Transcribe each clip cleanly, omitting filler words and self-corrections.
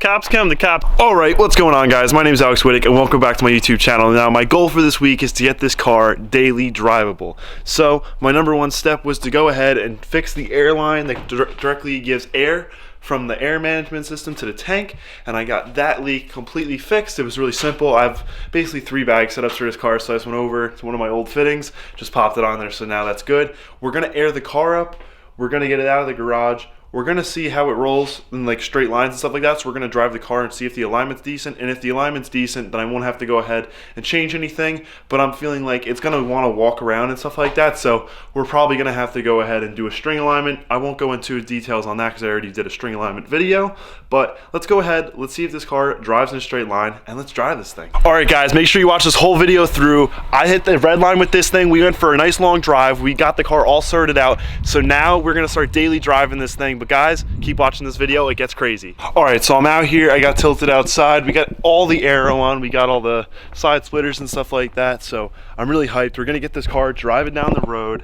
cops come, the cops. All right, what's going on, guys? My name is Alex Whittick, and welcome back to my YouTube channel. Now, my goal for this week is to get this car daily drivable. So, my number one step was to go ahead and fix the air line that directly gives air from the air management system to the tank, and I got that leak completely fixed. It was really simple. I have basically 3 bag setups for this car, so I just went over to one of my old fittings, just popped it on there, so now that's good. We're gonna air the car up. We're gonna get it out of the garage. We're gonna see how it rolls in like straight lines and stuff like that. So we're gonna drive the car and see if the alignment's decent. And if the alignment's decent, then I won't have to go ahead and change anything. But I'm feeling like it's gonna wanna walk around and stuff like that. So we're probably gonna have to go ahead and do a string alignment. I won't go into details on that because I already did a string alignment video. But let's go ahead, let's see if this car drives in a straight line, and let's drive this thing. All right, guys, make sure you watch this whole video through. I hit the red line with this thing. We went for a nice long drive. We got the car all sorted out. So now we're gonna start daily driving this thing. But guys, keep watching this video, it gets crazy. All right, so I'm out here, I got tilted outside. We got all the aero on, we got all the side splitters and stuff like that. So I'm really hyped. We're gonna get this car, drive it down the road,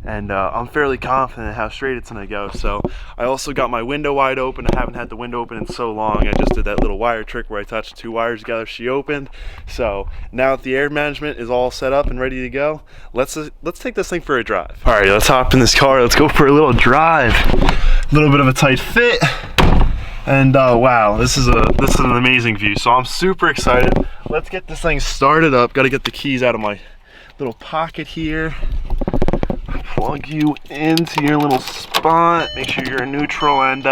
and I'm fairly confident how straight it's gonna go. So I also got my window wide open. I haven't had the window open in so long. I just did that little wire trick where I touched 2 wires together, she opened. So now that the air management is all set up and ready to go, let's take this thing for a drive. All right, let's hop in this car, let's go for a little drive. A little bit of a tight fit, and wow, this is an amazing view. So I'm super excited. Let's get this thing started up. Got to get the keys out of my little pocket here. Plug you into your little spot. Make sure you're in neutral, and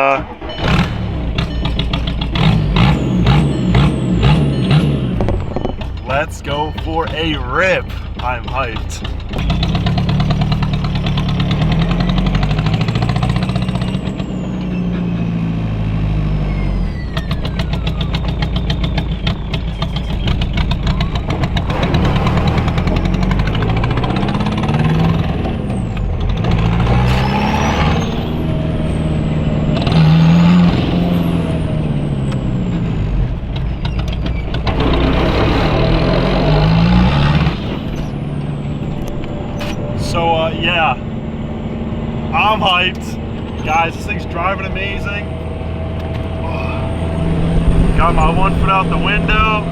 let's go for a rip. I'm hyped. Yeah, I'm hyped. Guys, this thing's driving amazing. Got my 1 foot out the window.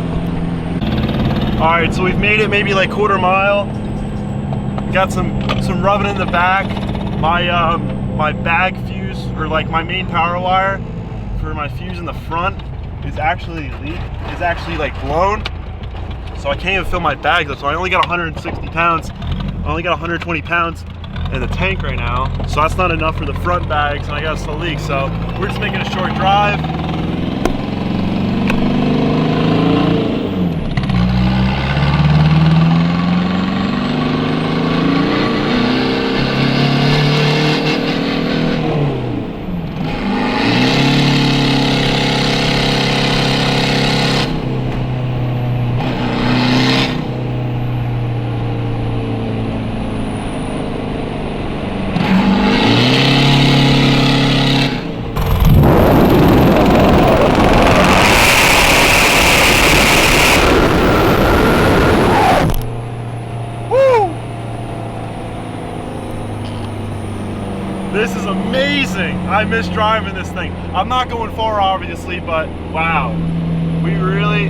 All right, so we've made it maybe like quarter mile. Got some rubbing in the back. My bag fuse, or like my main power wire for my fuse in the front is actually like blown. So I can't even fill my bags up. So I only got 160 pounds. I only got 120 pounds in the tank right now, so that's not enough for the front bags, and I got a leak. So we're just making a short drive. This is amazing. I miss driving this thing. I'm not going far, obviously, but wow. We really...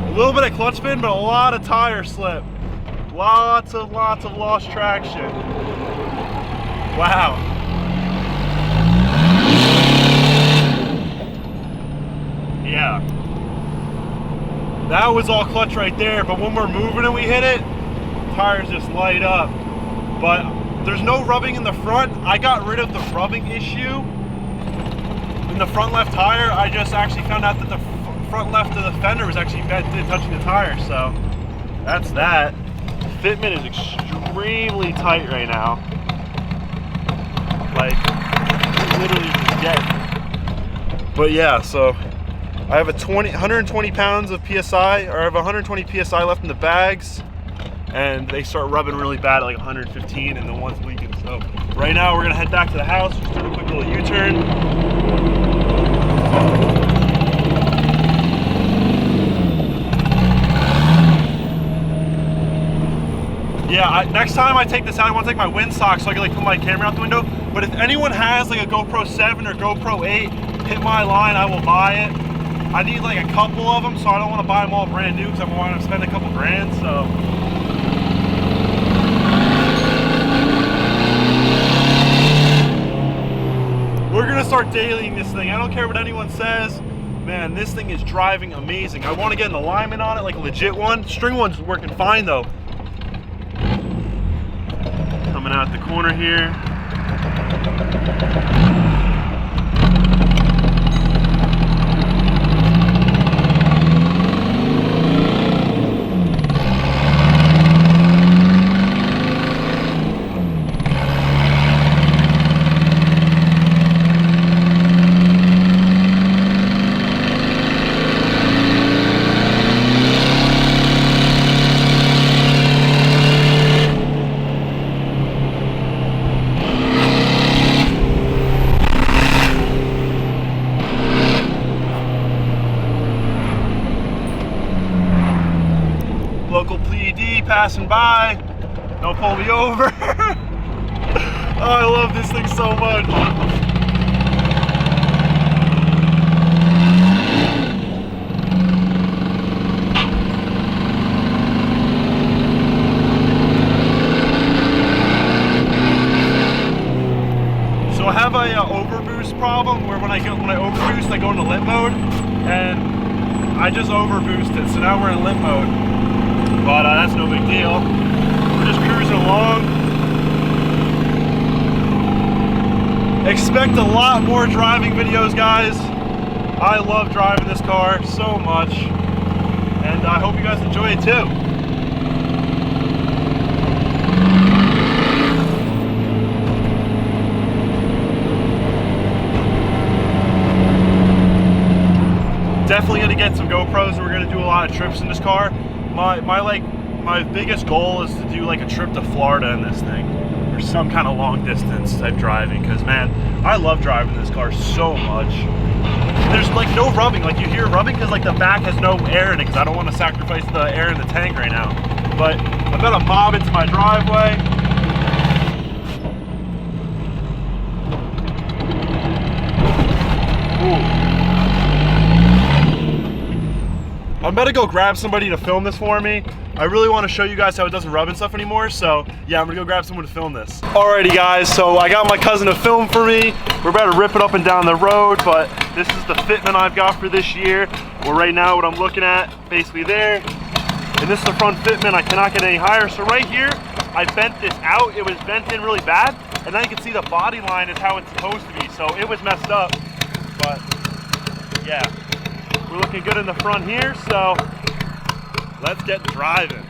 A little bit of clutch spin, but a lot of tire slip. Lots of lost traction. Wow. Yeah. That was all clutch right there, but when we're moving and we hit it, tires just light up. But there's no rubbing in the front. I got rid of the rubbing issue in the front left tire. I just actually found out that the front left of the fender was actually bent in touching the tire. So that's that. Fitment is extremely tight right now. Like, literally just dead. But yeah, so I have 120 pounds of PSI, or I have 120 PSI left in the bags. And they start rubbing really bad at like 115, and the one's leaking. So right now we're gonna head back to the house, just do a quick little U-turn. Yeah, next time I take this out, I want to take my windsock so I can like put my camera out the window. But if anyone has like a GoPro 7 or GoPro 8, hit my line, I will buy it. I need like a couple of them, so I don't want to buy them all brand new because I want to spend a couple grand, so. We're gonna start dailying this thing. I don't care what anyone says. Man, this thing is driving amazing. I want to get an alignment on it, like a legit one. String one's working fine though. Coming out the corner here. Local PD passing by. Don't pull me over. Oh, I love this thing so much. So I have a overboost problem where when I overboost, I go into limp mode, and I just overboosted. So now we're in limp mode. But that's no big deal. We're just cruising along. Expect a lot more driving videos, guys. I love driving this car so much. And I hope you guys enjoy it too. Definitely gonna get some GoPros. We're gonna do a lot of trips in this car. My biggest goal is to do like a trip to Florida in this thing, or some kind of long distance type driving, because man, I love driving this car so much. There's like no rubbing, like you hear rubbing because like the back has no air in it, because I don't want to sacrifice the air in the tank right now. But I'm gonna mob into my driveway. Ooh. I'm about to go grab somebody to film this for me. I really want to show you guys how it doesn't rub and stuff anymore, so yeah, I'm gonna go grab someone to film this. Alrighty guys, so I got my cousin to film for me. We're about to rip it up and down the road, but this is the fitment I've got for this year. Well, right now what I'm looking at, basically there, and this is the front fitment. I cannot get any higher. So right here, I bent this out. It was bent in really bad, and now you can see the body line is how it's supposed to be. So it was messed up, but yeah. We're looking good in the front here, so let's get driving.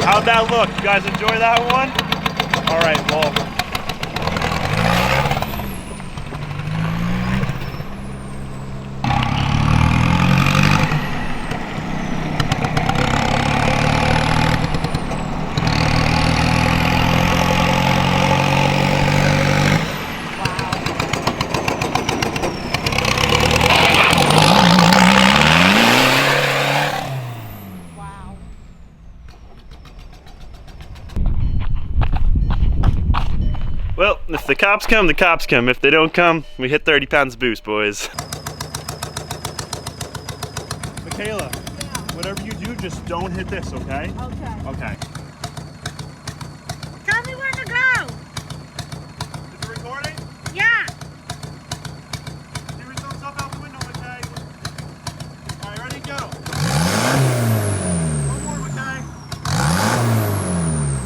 How'd that look? You guys enjoy that one? All right, well. Well, if the cops come, the cops come. If they don't come, we hit 30 pounds of boost, boys. Michaela, whatever you do, just don't hit this, okay? Okay. Okay. Tell me where to go. Is it recording? Yeah. Give me thumbs up out the window, okay? All right, ready, go. One more, okay?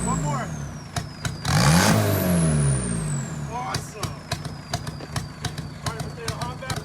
One more. Awesome. All right, Michaela, hop back.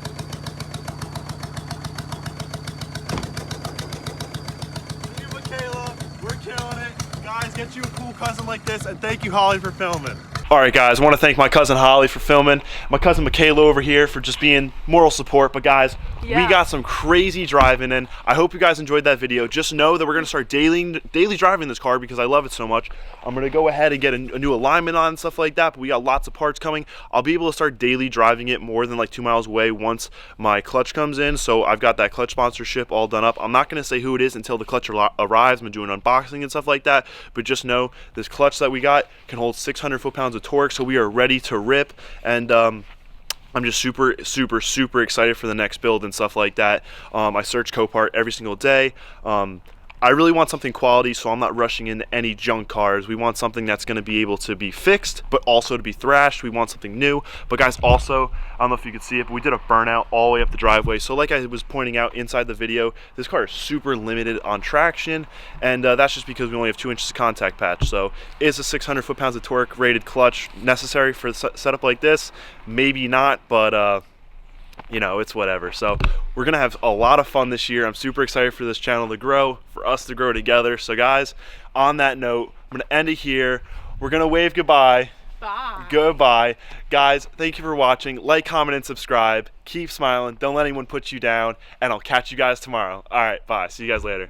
See you, Michaela. We're killing it. Guys, get you a cool cousin like this, and thank you, Holly, for filming. All right, guys, I want to thank my cousin Holly for filming, my cousin Michaela over here for just being moral support. But guys, we got some crazy driving in. I hope you guys enjoyed that video. Just know that we're going to start daily driving this car because I love it so much. I'm going to go ahead and get a new alignment on and stuff like that, but we got lots of parts coming. I'll be able to start daily driving it more than like 2 miles away once my clutch comes in. So I've got that clutch sponsorship all done up. I'm not going to say who it is until the clutch arrives. I'm doing unboxing and stuff like that, but just know this clutch that we got can hold 600 foot-pounds of torque, so we are ready to rip. And I'm just super excited for the next build and stuff like that. I search Copart every single day. I really want something quality, so I'm not rushing into any junk cars. We want something that's going to be able to be fixed, but also to be thrashed. We want something new. But guys, also, I don't know if you could see it, but we did a burnout all the way up the driveway. So like I was pointing out inside the video, this car is super limited on traction, and that's just because we only have 2 inches of contact patch. So is a 600 foot-pounds of torque rated clutch necessary for a setup like this? Maybe not, but you know, it's whatever. So we're gonna have a lot of fun this year. I'm super excited for this channel to grow, for us to grow together. So guys, on that note, I'm gonna end it here. We're gonna wave goodbye. Bye. Goodbye. Guys, thank you for watching. Like, comment, and subscribe. Keep smiling. Don't let anyone put you down. And I'll catch you guys tomorrow. All right, bye. See you guys later.